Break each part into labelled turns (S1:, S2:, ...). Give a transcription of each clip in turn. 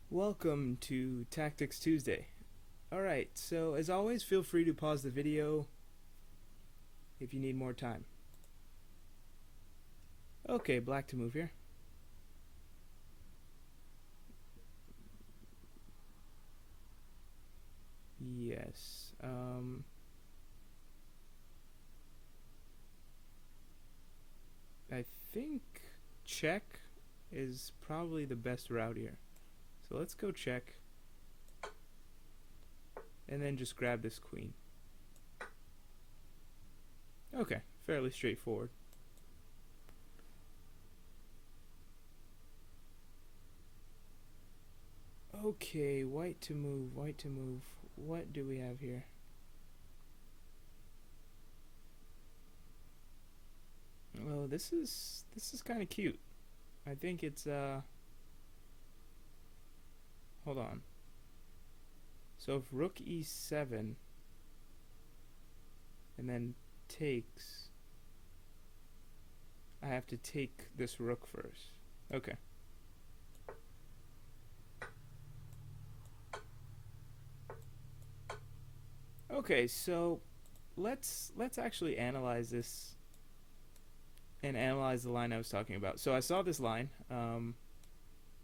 S1: Welcome to Tactics Tuesday. Alright, so as always, feel free to pause the video if you need more time. Okay, black to move here. Yes. I think check is probably the best route here. So let's go check. And then just grab this queen. Okay, fairly straightforward. Okay, white to move, white to move. What do we have here? Well, this is kind of cute. I think it's hold on. So if rook e7 and then takes, I have to take this rook first. Okay. Okay, so let's actually analyze this and analyze the line I was talking about. So I saw this line,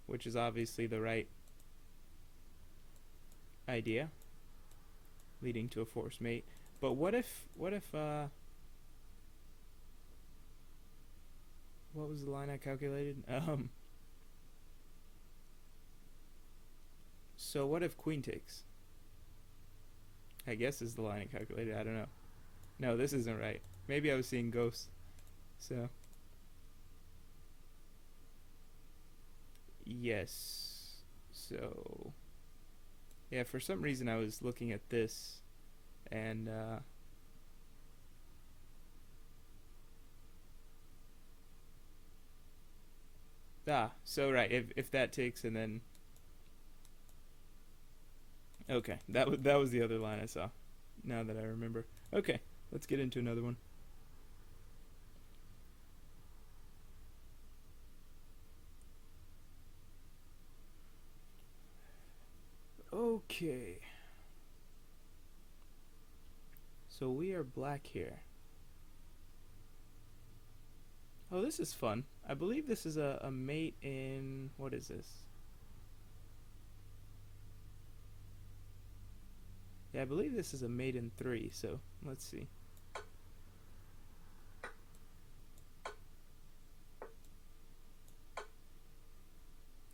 S1: which is obviously the right idea, leading to a forced mate. But what if what was the line I calculated? So what if queen takes? I guess is the line I calculated. I don't know. No, this isn't right. Maybe I was seeing ghosts. So yes. So yeah, for some reason I was looking at this and so right, if that takes and then okay, that was the other line I saw. Now that I remember. Okay, let's get into another one. Okay. So we are black here. Oh, this is fun. I believe this is a mate in, what is this? Yeah, I believe this is a mate in 3, so let's see.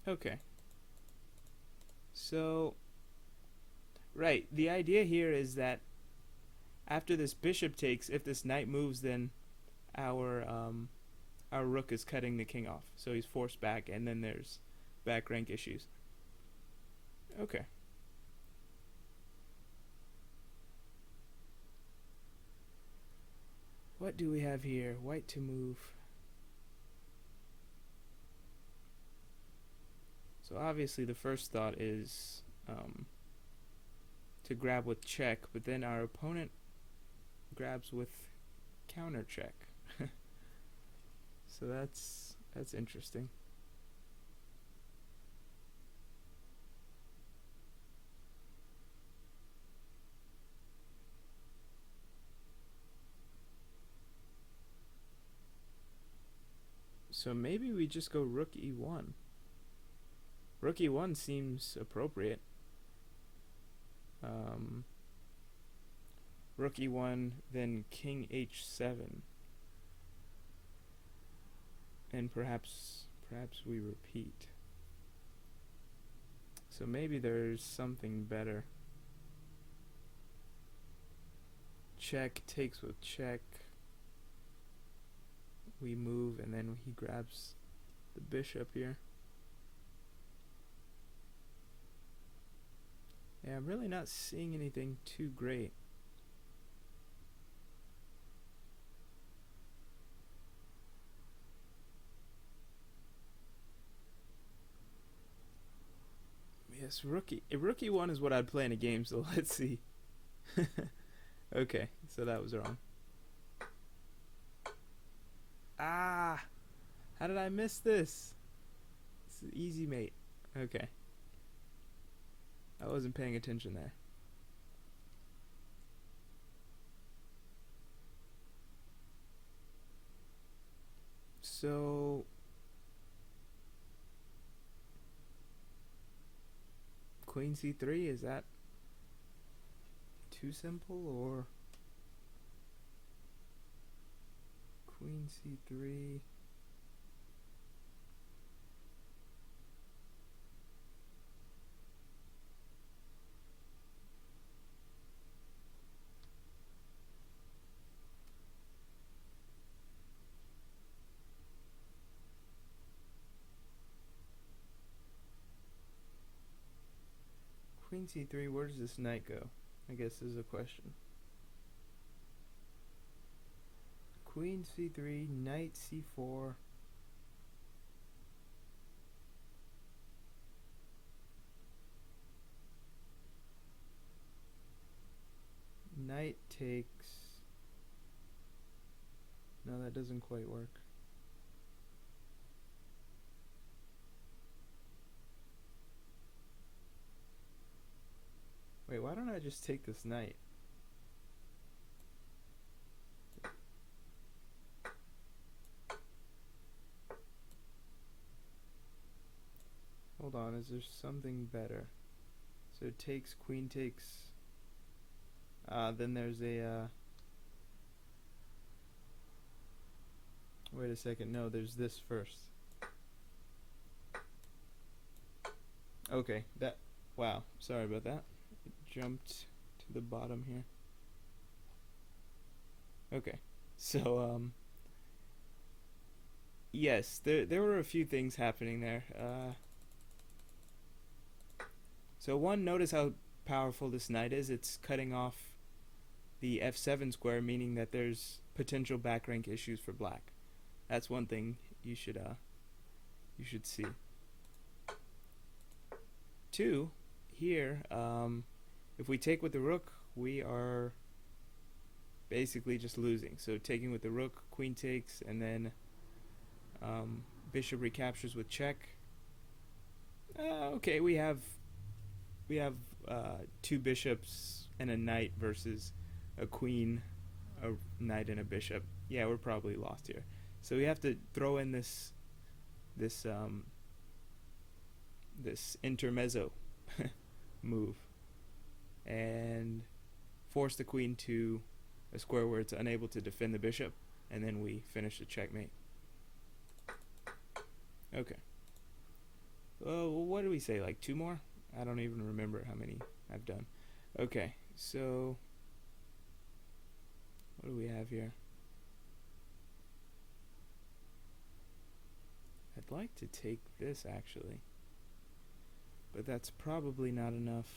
S1: Okay. So, right, the idea here is that after this bishop takes, if this knight moves, then our our rook is cutting the king off. So he's forced back, and then there's back rank issues. Okay. What do we have here? White to move. So obviously the first thought is to grab with check, but then our opponent grabs with counter check. So that's interesting. So maybe we just go rook e1. Rook e1 seems appropriate. Rook e1, then king h7, and perhaps we repeat. So maybe there's something better. Check takes with check. We move, and then he grabs the bishop here. Yeah, I'm really not seeing anything too great. Yes, rookie one is what I'd play in a game, so let's see. Okay, so that was wrong. Ah! How did I miss this? It's an easy mate. Okay. I wasn't paying attention there. So queen c3, is that too simple, or queen c3? Queen c3, where does this knight go? I guess is a question. Queen c3, knight c4. Knight takes. No, that doesn't quite work. Wait, why don't I just take this knight? Hold on, is there something better? So it takes, queen takes. Then there's a, wait a second, no, there's this first. Okay, that, wow, sorry about that. It jumped to the bottom here. Okay, so, yes, there were a few things happening there. So one, notice how powerful this knight is. It's cutting off the f7 square, meaning that there's potential back rank issues for black. That's one thing you should see. Two, here, if we take with the rook, we are basically just losing. So taking with the rook, queen takes, and then bishop recaptures with check. Okay, we have two bishops and a knight versus a queen, a knight, and a bishop. Yeah, we're probably lost here. So we have to throw in this intermezzo move and force the queen to a square where it's unable to defend the bishop, and then we finish the checkmate. Okay. Well, what do we say, like 2 more? I don't even remember how many I've done. Okay, so what do we have here? I'd like to take this, actually, but that's probably not enough.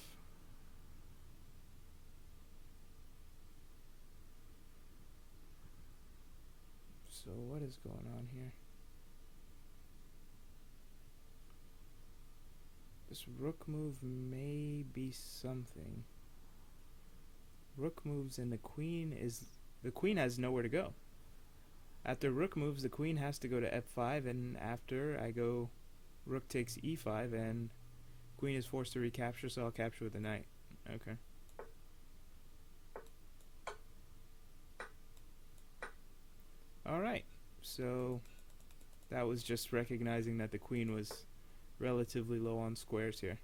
S1: So what is going on here? This rook move may be something. Rook moves and the queen has nowhere to go. After rook moves, the queen has to go to f5, and after I go rook takes e5, and queen is forced to recapture, so I'll capture with the knight. Okay. Alright, so that was just recognizing that the queen was relatively low on squares here.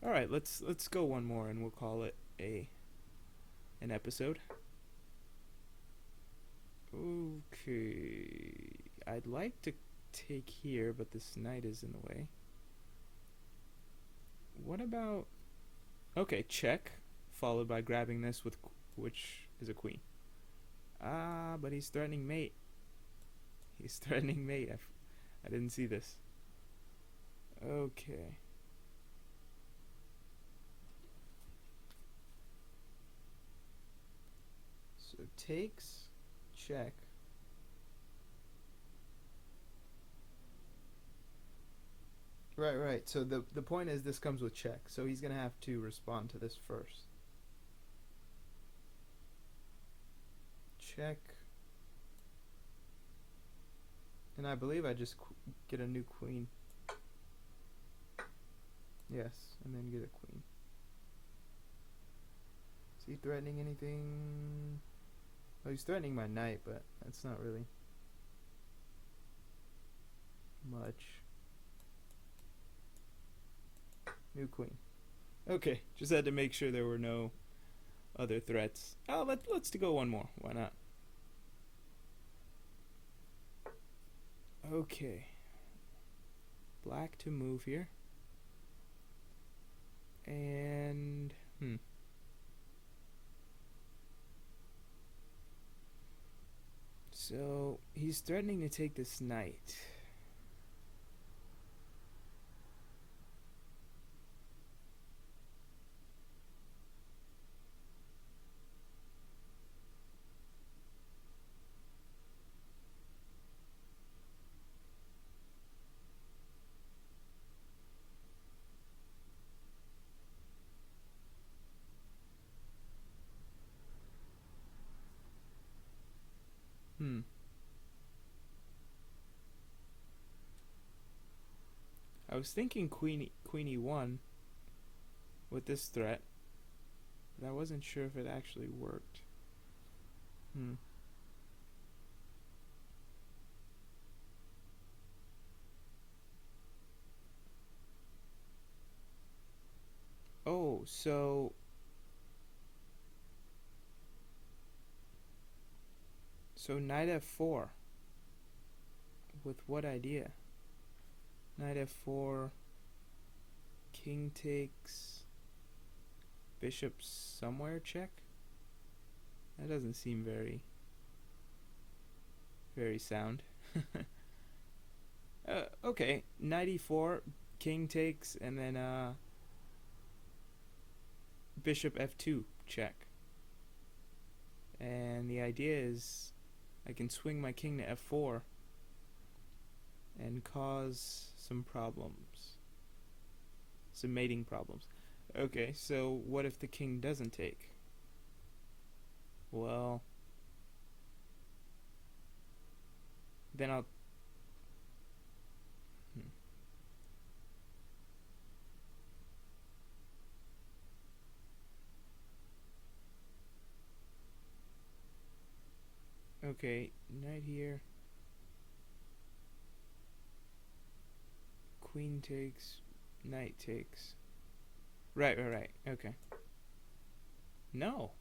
S1: Alright, let's go one more and we'll call it an episode. Okay, I'd like to take here, but this knight is in the way. What about, okay, check, followed by grabbing this with, which is a queen. But he's threatening mate. He's threatening mate. I didn't see this. Okay. So takes, check. Right. So the point is this comes with check. So he's going to have to respond to this first. Check. And I believe I just get a new queen. Yes, and then get a queen. Is he threatening anything? Oh, he's threatening my knight, but that's not really much. New queen. Okay, just had to make sure there were no other threats. Oh, let's go one more. Why not? Okay. Black to move here. And so he's threatening to take this knight. Hmm. I was thinking queen e1 with this threat, but I wasn't sure if it actually worked. Hmm. Oh, so knight f4. With what idea? Knight f4, king takes, bishop somewhere check? That doesn't seem very sound. Okay, knight e4, king takes, and then bishop f2 check. And the idea is I can swing my king to f4 and cause some problems. Some mating problems. Okay, so what if the king doesn't take? Well, then I'll... Hmm. Okay, knight here. Queen takes, knight takes. Right. Okay. No.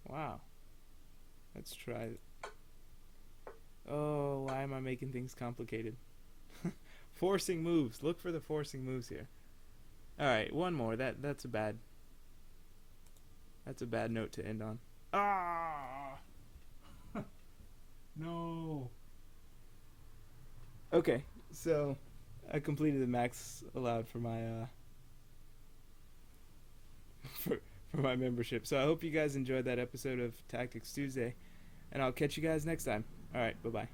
S1: Wow. Let's try. Oh, why am I making things complicated? Forcing moves. Look for the forcing moves here. All right, one more. That's a bad. That's a bad note to end on. Ah. No. Okay, so I completed the max allowed for my for my membership. So I hope you guys enjoyed that episode of Tactics Tuesday, and I'll catch you guys next time. All right, bye bye.